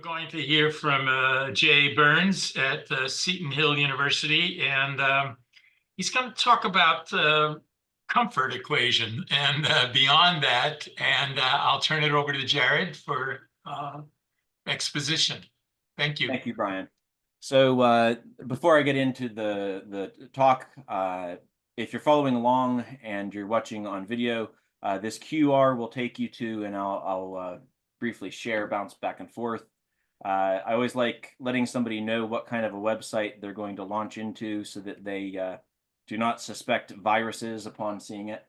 going to hear from Jay Burns at Seton Hill University, and he's going to talk about comfort equation and beyond that. And I'll turn it over to Jared for exposition. Thank you. Thank you, Brian. So before I get into the talk, if you're following along and you're watching on video, this QR will take you to, and I'll briefly share, bounce back and forth. I always like letting somebody know what kind of a website they're going to launch into so that they do not suspect viruses upon seeing it.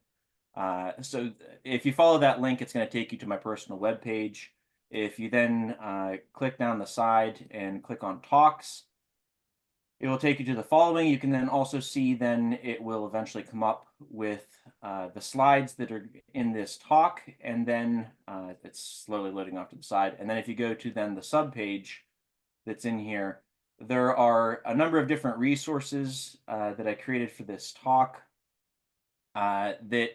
So if you follow that link, it's going to take you to my personal web page. If you then click down the side and click on Talks, it will take you to the following. You can then also see then it will eventually come up with the slides that are in this talk, and then it's slowly loading off to the side. And then if you go to then the subpage that's in here, there are a number of different resources that I created for this talk that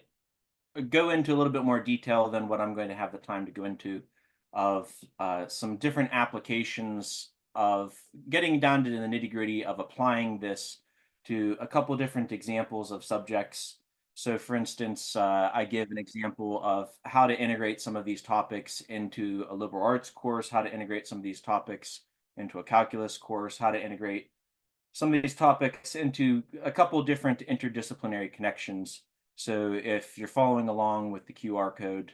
go into a little bit more detail than what I'm going to have the time to go into, of some different applications of getting down to the nitty-gritty of applying this to a couple of different examples of subjects. So for instance, I give an example of how to integrate some of these topics into a liberal arts course, how to integrate some of these topics into a calculus course, how to integrate some of these topics into a couple of different interdisciplinary connections. So if you're following along with the QR code,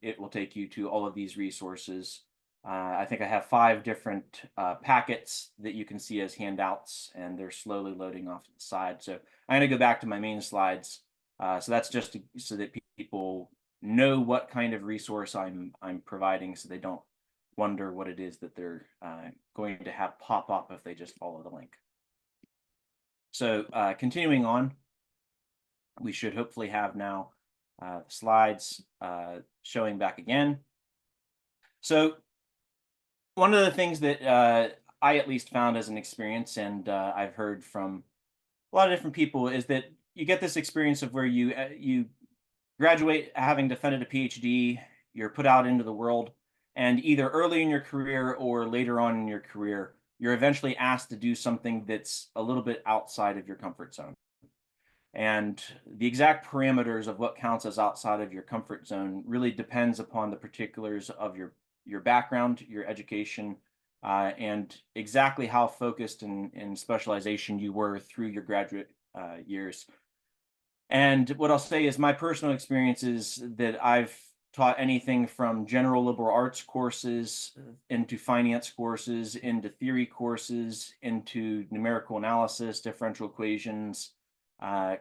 it will take you to all of these resources. I think I have 5 different packets that you can see as handouts, and they're slowly loading off to the side. So I'm going to go back to my main slides. So that's just so that people know what kind of resource I'm providing, so they don't wonder what it is that they're going to have pop up if they just follow the link. So continuing on, we should hopefully have now the slides showing back again. So one of the things that I at least found as an experience, and I've heard from a lot of different people, is that you get this experience of where you graduate having defended a PhD, you're put out into the world, and either early in your career or later on in your career, you're eventually asked to do something that's a little bit outside of your comfort zone. And the exact parameters of what counts as outside of your comfort zone really depends upon the particulars of your background, your education, and exactly how focused in specialization you were through your graduate years. And what I'll say is my personal experience is that I've taught anything from general liberal arts courses into finance courses, into theory courses, into numerical analysis, differential equations,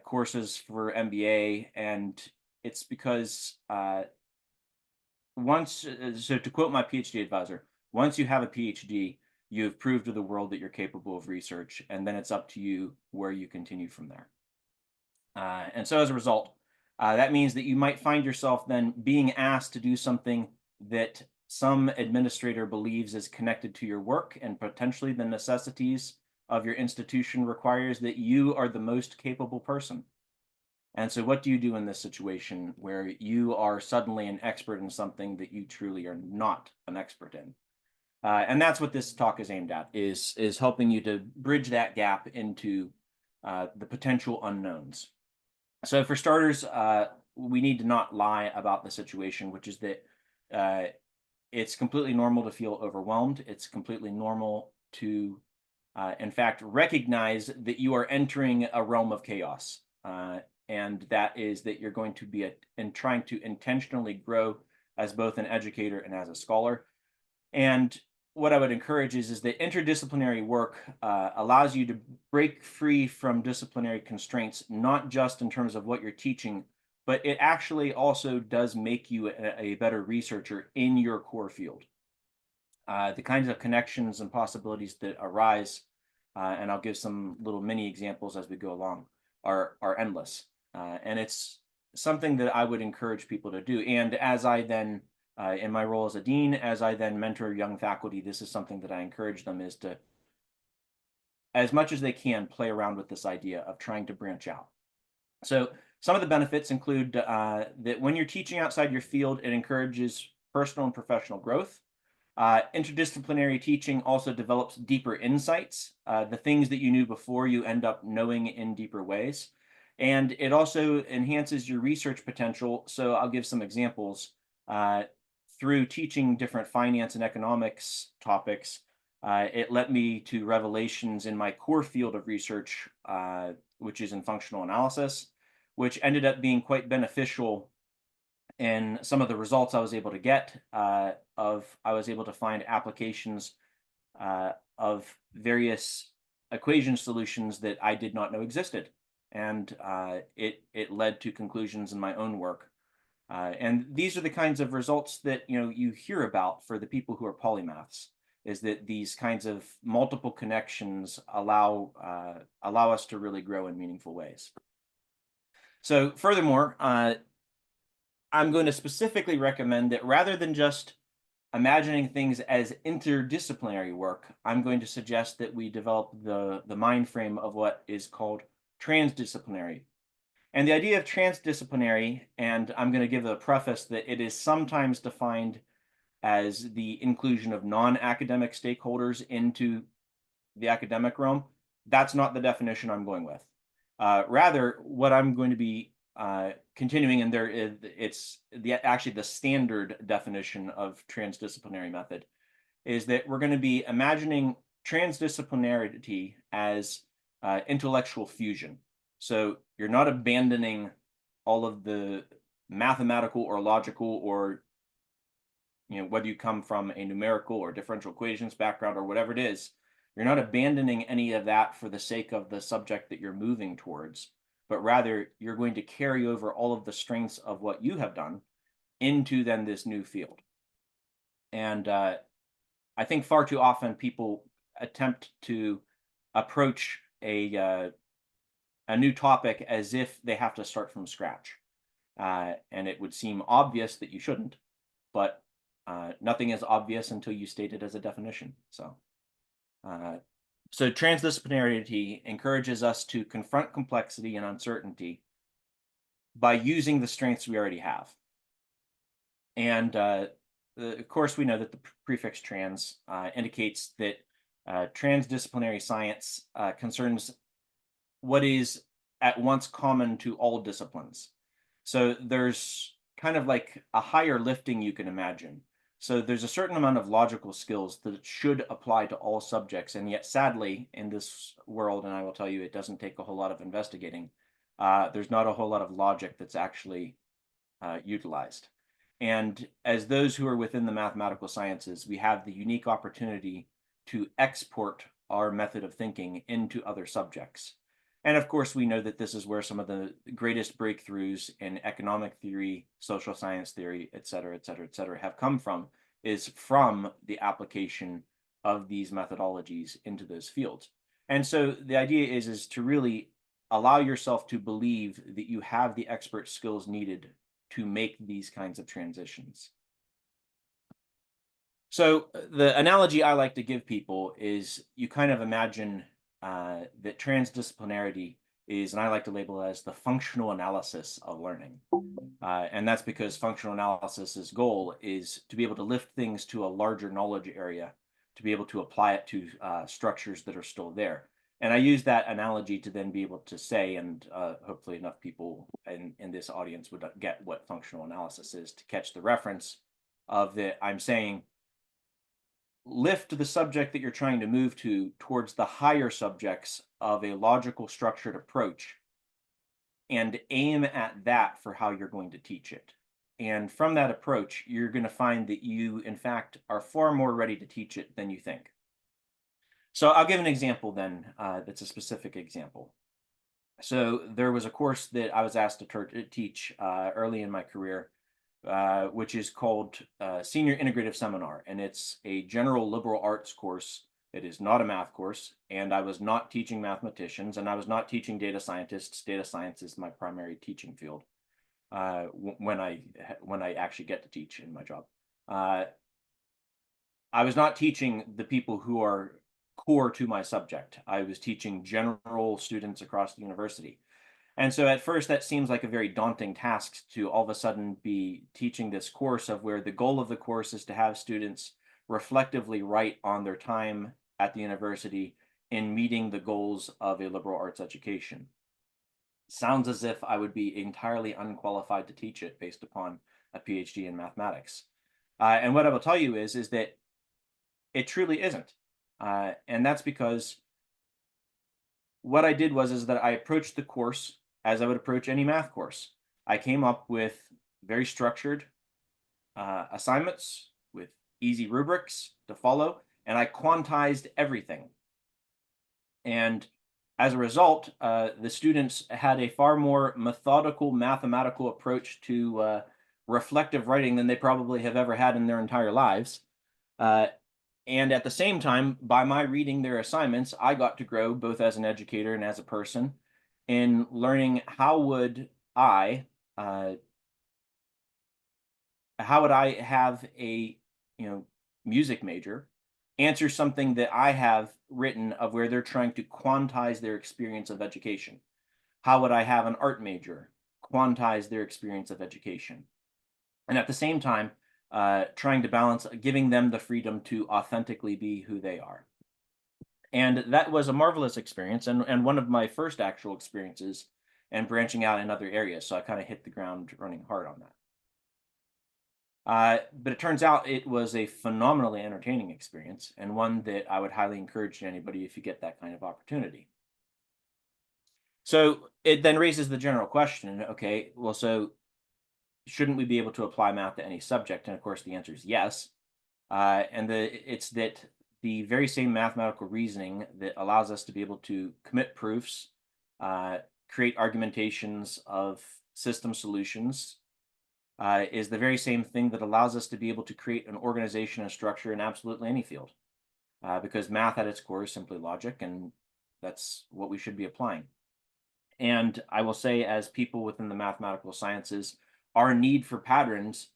courses for MBA. And it's because so to quote my PhD advisor, once you have a PhD, you have proved to the world that you're capable of research, and then it's up to you where you continue from there. And so as a result, that means that you might find yourself then being asked to do something that some administrator believes is connected to your work, and potentially the necessities of your institution requires that you are the most capable person. And so what do you do in this situation where you are suddenly an expert in something that you truly are not an expert in? And that's what this talk is aimed at, is helping you to bridge that gap into the potential unknowns. So for starters, we need to not lie about the situation, which is that it's completely normal to feel overwhelmed. It's completely normal to, in fact, recognize that you are entering a realm of chaos. And that is that you're going to be trying to intentionally grow as both an educator and as a scholar. And what I would encourage is that interdisciplinary work allows you to break free from disciplinary constraints, not just in terms of what you're teaching, but it actually also does make you a better researcher in your core field. The kinds of connections and possibilities that arise, and I'll give some little mini examples as we go along, are endless. And it's something that I would encourage people to do. And as I then in my role as a dean, as I then mentor young faculty, this is something that I encourage them, is to, as much as they can, play around with this idea of trying to branch out. So some of the benefits include that when you're teaching outside your field, it encourages personal and professional growth. Interdisciplinary teaching also develops deeper insights. The things that you knew before, you end up knowing in deeper ways. And it also enhances your research potential. So I'll give some examples. Through teaching different finance and economics topics, it led me to revelations in my core field of research, which is in functional analysis, which ended up being quite beneficial in some of the results I was able to get. I was able to find applications of various equation solutions that I did not know existed, and it led to conclusions in my own work. And these are the kinds of results that you hear about for the people who are polymaths. Is that these kinds of multiple connections allow us to really grow in meaningful ways. So, furthermore, I'm going to specifically recommend that rather than just imagining things as interdisciplinary work, I'm going to suggest that we develop the mind frame of what is called transdisciplinary. And the idea of transdisciplinary, and I'm going to give a preface that it is sometimes defined as the inclusion of non-academic stakeholders into the academic realm. That's not the definition I'm going with. Rather, what I'm going to be continuing in there is it's actually the standard definition of transdisciplinary method is that we're going to be imagining transdisciplinarity as intellectual fusion. So you're not abandoning all of the mathematical or logical or whether you come from a numerical or differential equations background or whatever it is, you're not abandoning any of that for the sake of the subject that you're moving towards, but rather you're going to carry over all of the strengths of what you have done into then this new field. And I think far too often people attempt to approach a new topic as if they have to start from scratch. And it would seem obvious that you shouldn't, but nothing is obvious until you state it as a definition. So transdisciplinarity encourages us to confront complexity and uncertainty by using the strengths we already have. And of course, we know that the prefix trans indicates that transdisciplinary science concerns what is at once common to all disciplines. So there's kind of like a higher lifting you can imagine. So there's a certain amount of logical skills that should apply to all subjects. And yet, sadly, in this world, and I will tell you, it doesn't take a whole lot of investigating, there's not a whole lot of logic that's actually utilized. And as those who are within the mathematical sciences, we have the unique opportunity to export our method of thinking into other subjects. And of course, we know that this is where some of the greatest breakthroughs in economic theory, social science theory, et cetera, have come from, is from the application of these methodologies into those fields. And so the idea is to really allow yourself to believe that you have the expert skills needed to make these kinds of transitions. So the analogy I like to give people is you kind of imagine that transdisciplinarity is, and I like to label it as the functional analysis of learning. And that's because functional analysis's goal is to be able to lift things to a larger knowledge area, to be able to apply it to structures that are still there. And I use that analogy to then be able to say, and hopefully enough people in this audience would get what functional analysis is to catch the reference of that I'm saying, lift the subject that you're trying to move to towards the higher subjects of a logical structured approach and aim at that for how you're going to teach it. And from that approach, you're going to find that you, in fact, are far more ready to teach it than you think. So I'll give an example then that's a specific example. So there was a course that I was asked to teach early in my career, which is called Senior Integrative Seminar. And it's a general liberal arts course. It is not a math course. And I was not teaching mathematicians, and I was not teaching data scientists. Data science is my primary teaching field when I actually get to teach in my job. I was not teaching the people who are core to my subject. I was teaching general students across the university. And so at first that seems like a very daunting task to all of a sudden be teaching this course of where the goal of the course is to have students reflectively right on their time at the university in meeting the goals of a liberal arts education. Sounds as if I would be entirely unqualified to teach it based upon a PhD in mathematics. And what I will tell you is that it truly isn't. And that's because what I did is that I approached the course as I would approach any math course. I came up with very structured assignments with easy rubrics to follow, and I quantized everything. And as a result, the students had a far more methodical mathematical approach to reflective writing than they probably have ever had in their entire lives. Uh, and at the same time, by my reading their assignments, I got to grow both as an educator and as a person in learning I, uh, how would I have a, music major answer something that I have written of where they're trying to quantize their experience of education? How would I have an art major quantize their experience of education? And at the same time, trying to balance giving them the freedom to authentically be who they are. And that was a marvelous experience and one of my first actual experiences and branching out in other areas. So I kind of hit the ground running hard on that. But it turns out it was a phenomenally entertaining experience and one that I would highly encourage to anybody if you get that kind of opportunity. So it then raises the general question, okay, well, so shouldn't we be able to apply math to any subject? And of course, the answer is yes. It's that the very same mathematical reasoning that allows us to be able to commit proofs, create argumentations of system solutions, is the very same thing that allows us to be able to create an organization and structure in absolutely any field. Because math at its core is simply logic, and that's what we should be applying. And I will say, as people within the mathematical sciences, our need for patterns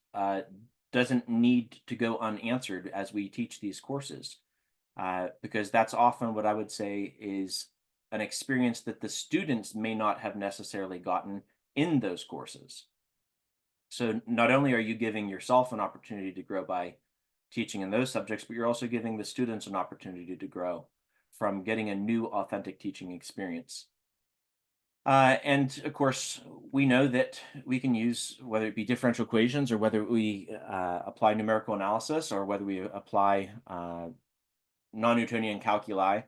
doesn't need to go unanswered as we teach these courses, because that's often what I would say is an experience that the students may not have necessarily gotten in those courses. So not only are you giving yourself an opportunity to grow by teaching in those subjects, but you're also giving the students an opportunity to grow from getting a new authentic teaching experience. And of course, we know that we can use, whether it be differential equations or whether we apply numerical analysis or whether we apply non-Newtonian calculi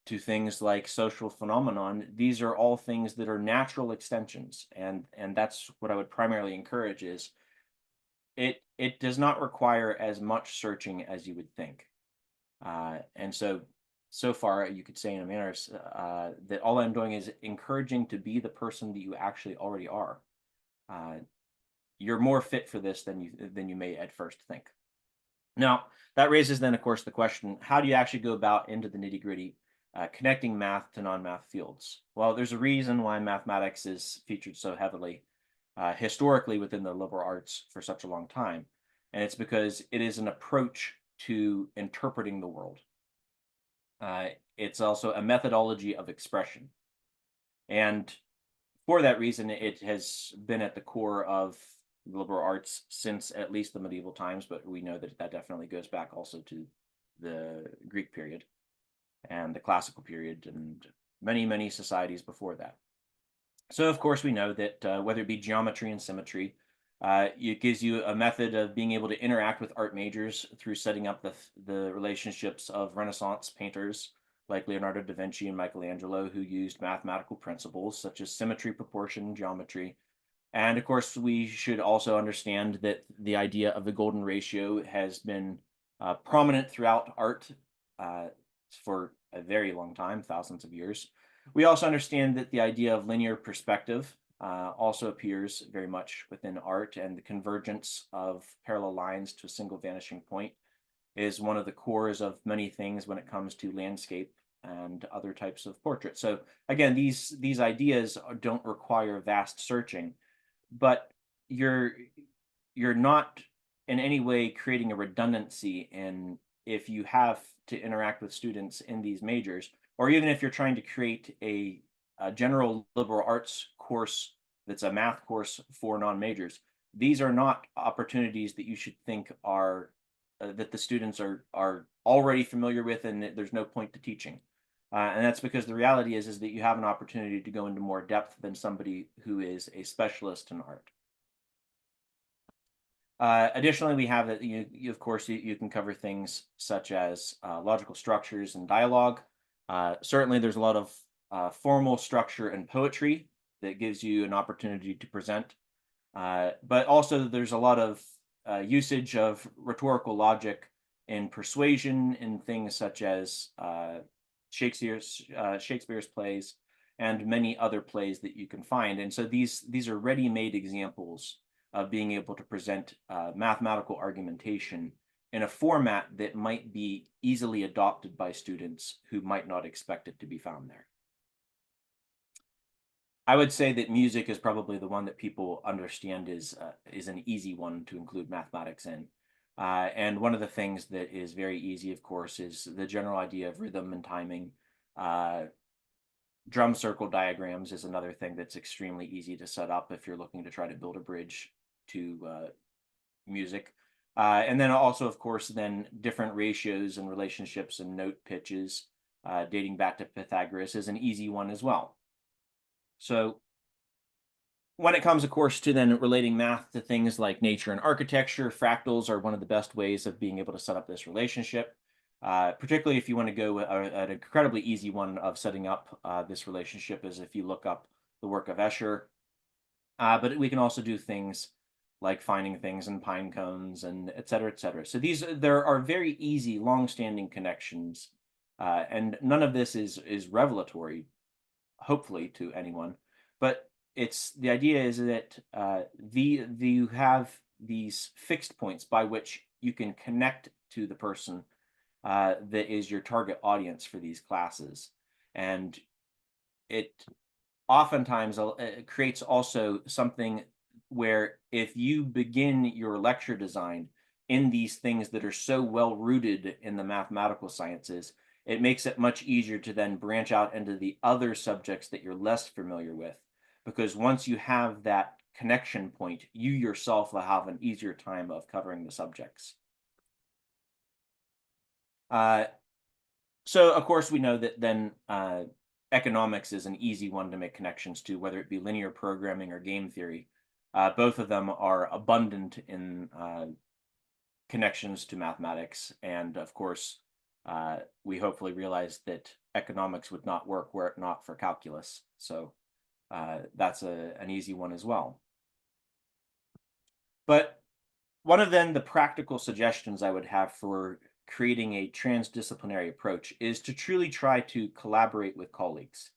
to things like social phenomenon, these are all things that are natural extensions. And that's what I would primarily encourage is it does not require as much searching as you would think. And so far, you could say in a manner that all I'm doing is encouraging to be the person that you actually already are. You're more fit for this than you may at first think. Now, that raises then, of course, the question, how do you actually go about into the nitty-gritty, connecting math to non-math fields? Well, there's a reason why mathematics is featured so heavily historically within the liberal arts for such a long time. And it's because it is an approach to interpreting the world. It's also a methodology of expression. And for that reason, it has been at the core of liberal arts since at least the medieval times, but we know that that definitely goes back also to the Greek period and the classical period and many, many societies before that. So, of course, we know that whether it be geometry and symmetry, it gives you a method of being able to interact with art majors through setting up the relationships of Renaissance painters like Leonardo da Vinci and Michelangelo, who used mathematical principles such as symmetry, proportion, geometry. And of course, we should also understand that the idea of the golden ratio has been prominent throughout art for a very long time, thousands of years. We also understand that the idea of linear perspective also appears very much within art, and the convergence of parallel lines to a single vanishing point is one of the cores of many things when it comes to landscape and other types of portraits. So again, these ideas don't require vast searching, but you're not in any way creating a redundancy in if you have to interact with students in these majors, or even if you're trying to create a general liberal arts course that's a math course for non-majors. These are not opportunities that you should think are that the students are already familiar with, and that there's no point to teaching. And that's because the reality is that you have an opportunity to go into more depth than somebody who is a specialist in art. Additionally, we have that of course, you can cover things such as logical structures and dialogue. Certainly, there's a lot of formal structure and poetry that gives you an opportunity to present. But also, there's a lot of usage of rhetorical logic and persuasion in things such as Shakespeare's plays and many other plays that you can find. And so these are ready-made examples of being able to present mathematical argumentation in a format that might be easily adopted by students who might not expect it to be found there. I would say that music is probably the one that people understand is an easy one to include mathematics in. And one of the things that is very easy, of course, is the general idea of rhythm and timing. Drum circle diagrams is another thing that's extremely easy to set up if you're looking to try to build a bridge to music. And then also, of course, then different ratios and relationships and note pitches dating back to Pythagoras is an easy one as well. So when it comes, of course, to then relating math to things like nature and architecture, fractals are one of the best ways of being able to set up this relationship, particularly if you want to go an incredibly easy one of setting up this relationship is if you look up the work of Escher. But we can also do things like finding things in pine cones and et cetera, et cetera. So there are very easy, long-standing connections, and none of this is revelatory, hopefully, to anyone. But the idea is that you have these fixed points by which you can connect to the person that is your target audience for these classes, and it oftentimes creates also something where if you begin your lecture design in these things that are so well rooted in the mathematical sciences, it makes it much easier to then branch out into the other subjects that you're less familiar with. Because once you have that connection point, you yourself will have an easier time of covering the subjects. So, of course, we know that then economics is an easy one to make connections to, whether it be linear programming or game theory. Both of them are abundant in connections to mathematics. And of course, we hopefully realize that economics would not work were it not for calculus. So that's an easy one as well. But one of then the practical suggestions I would have for creating a transdisciplinary approach is to truly try to collaborate with colleagues.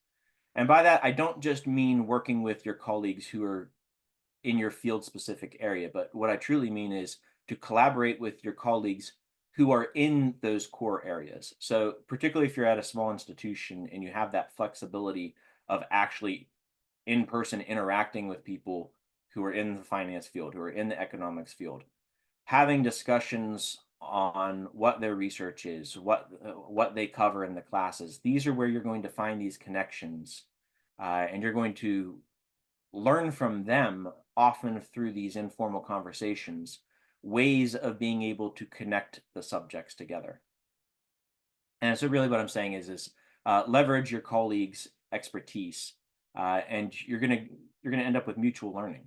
And by that, I don't just mean working with your colleagues who are in your field specific area, but what I truly mean is to collaborate with your colleagues who are in those core areas. So particularly if you're at a small institution and you have that flexibility of actually in-person interacting with people who are in the finance field, who are in the economics field, having discussions on what their research is, what they cover in the classes. These are where you're going to find these connections, and you're going to learn from them, often through these informal conversations, ways of being able to connect the subjects together. And so really what I'm saying is leverage your colleagues' expertise, and you're gonna end up with mutual learning.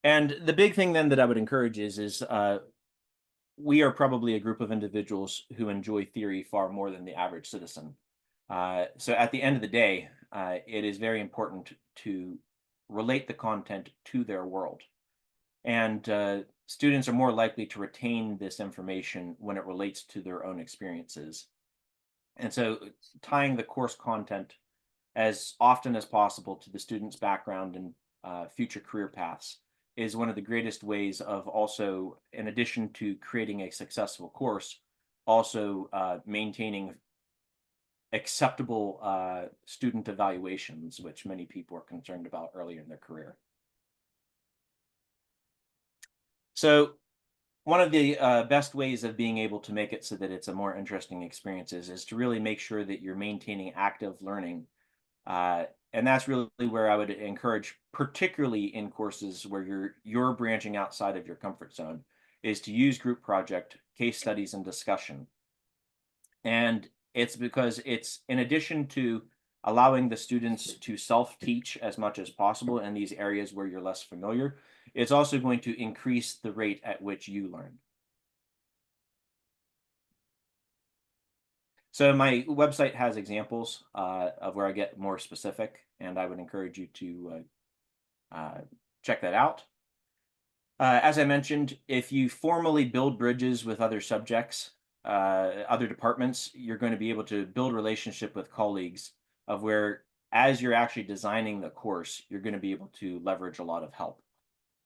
And the big thing then that I would encourage is we are probably a group of individuals who enjoy theory far more than the average citizen. So at the end of the day, it is very important to relate the content to their world. And students are more likely to retain this information when it relates to their own experiences. And so tying the course content as often as possible to the student's background and future career paths is one of the greatest ways of also, in addition to creating a successful course, also maintaining acceptable student evaluations, which many people are concerned about early in their career. So one of the best ways of being able to make it so that it's a more interesting experience is to really make sure that you're maintaining active learning. And that's really where I would encourage, particularly in courses where you're branching outside of your comfort zone, is to use group project, case studies, and discussion. And it's because it's in addition to allowing the students to self-teach as much as possible in these areas where you're less familiar, it's also going to increase the rate at which you learn. So my website has examples of where I get more specific, and I would encourage you to check that out. As I mentioned, if you formally build bridges with other subjects, other departments, you're going to be able to build relationship with colleagues of where, as you're actually designing the course, you're going to be able to leverage a lot of help.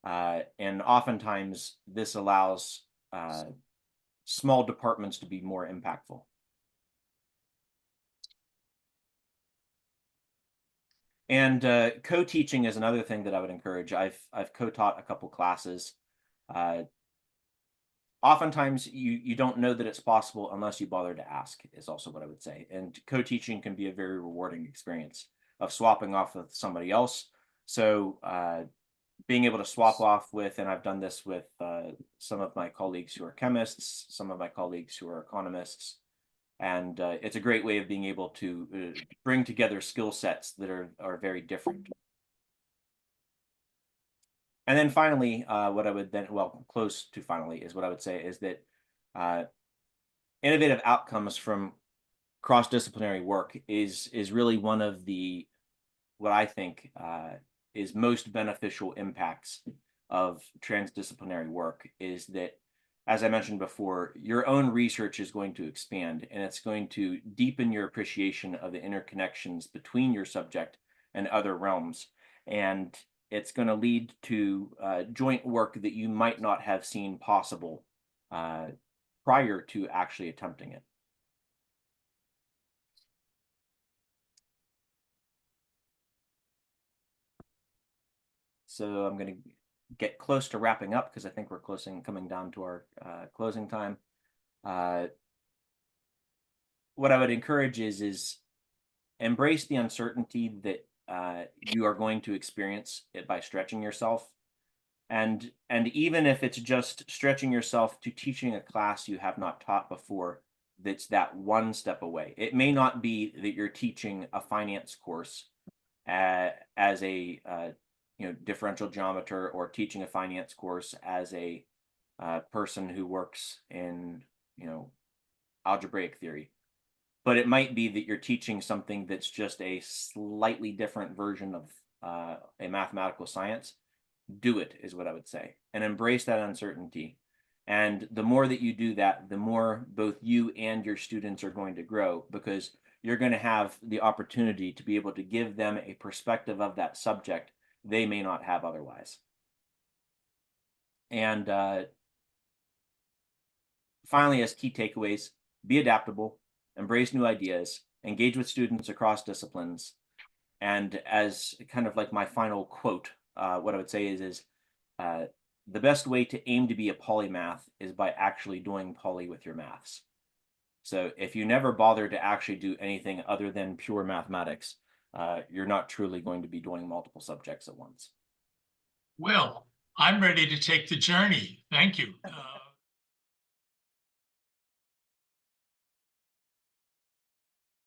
And oftentimes this allows small departments to be more impactful. And co-teaching is another thing that I would encourage. I've co-taught a couple classes. Oftentimes you don't know that it's possible unless you bother to ask, is also what I would say. And co-teaching can be a very rewarding experience of swapping off with somebody else. So being able to swap off with, and I've done this with some of my colleagues who are chemists, some of my colleagues who are economists, and it's a great way of being able to bring together skill sets that are very different. And then finally, what I would then, well, close to finally, is what I would say is that innovative outcomes from cross-disciplinary work is really one of the, what I think is most beneficial impacts of transdisciplinary work, is that, as I mentioned before, your own research is going to expand, and it's going to deepen your appreciation of the interconnections between your subject and other realms. And it's going to lead to joint work that you might not have seen possible prior to actually attempting it. So I'm going to get close to wrapping up because I think we're coming down to our closing time. What I would encourage is embrace the uncertainty that you are going to experience it by stretching yourself. And even if it's just stretching yourself to teaching a class you have not taught before, that's that one step away. It may not be that you're teaching a finance course as a differential geometer, or teaching a finance course as a person who works in algebraic theory. But it might be that you're teaching something that's just a slightly different version of a mathematical science. Do it, is what I would say, and embrace that uncertainty. And the more that you do that, the more both you and your students are going to grow, because you're going to have the opportunity to be able to give them a perspective of that subject they may not have otherwise. And finally, as key takeaways, be adaptable, embrace new ideas, engage with students across disciplines. And as kind of like my final quote, what I would say is the best way to aim to be a polymath is by actually doing poly with your maths. So if you never bother to actually do anything other than pure mathematics, you're not truly going to be doing multiple subjects at once. Well, I'm ready to take the journey. Thank you.